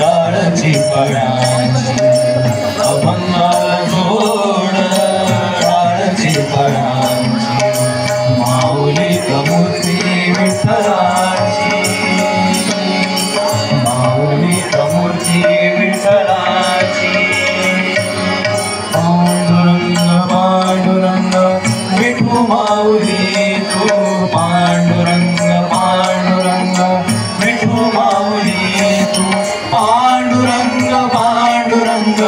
काळची फळांची अभंग जोड काळची फळांची माऊली मूर्ती विठ्ठलाची माऊली मूर्ती विठ्ठलाची पांडुरंग पांडुरंग विठू माऊली तू पांडुरंग पांडुरंग विठू माऊली तू पांडुरंग पांडुरंग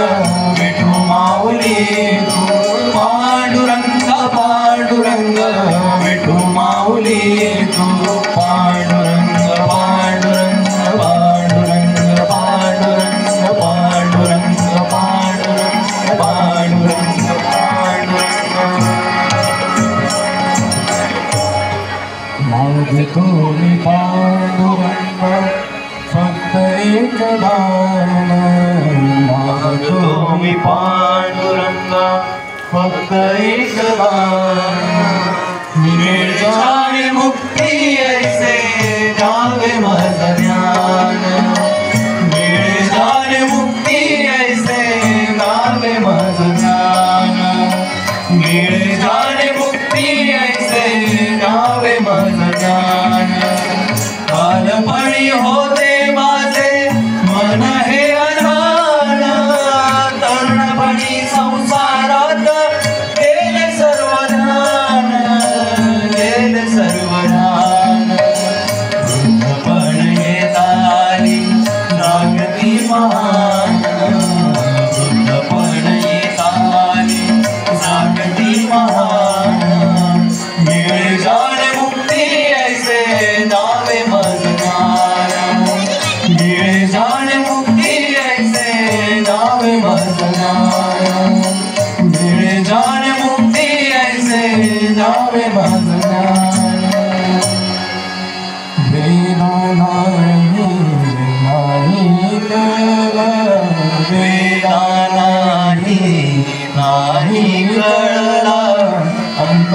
विठू माऊली तू पांडुरंग पांडुरंग विठू माऊली तू पांडुरंग पांडुरंग पांडुरंग पांडुरंग पांडुरंग पांडुरंग पांडुरंग माझे तुम्ही पांडुरंग फक्त एक दान माझे तुम्ही पांडुरंग फक्त एक दान मिळेल जाणे मुक्ती ऐसे जावे माझं ज्ञान मिळेल जाणे मुक्ती ऐसे जावे माझं ज्ञान मिळेल जाणे मुक्ती ऐसे जावे माझं ज्ञान कालपणी होते माझे मन हे अधान तरुणपणी संसारात गेले सर्वधान गेले सर्वधान वृद्धपण येत आली जागती महान वृद्धपण येत आली जागती महान मिळे जाणे मुक्ती ऐसे जावे माझं ज्ञान मिळे जाणे मुक्ती ऐसे जावे माझं ज्ञान मिळे जाणे मुक्ती ऐसे जावे माझं ज्ञान वेदा नाही कळला वेदा नाही कळला अंत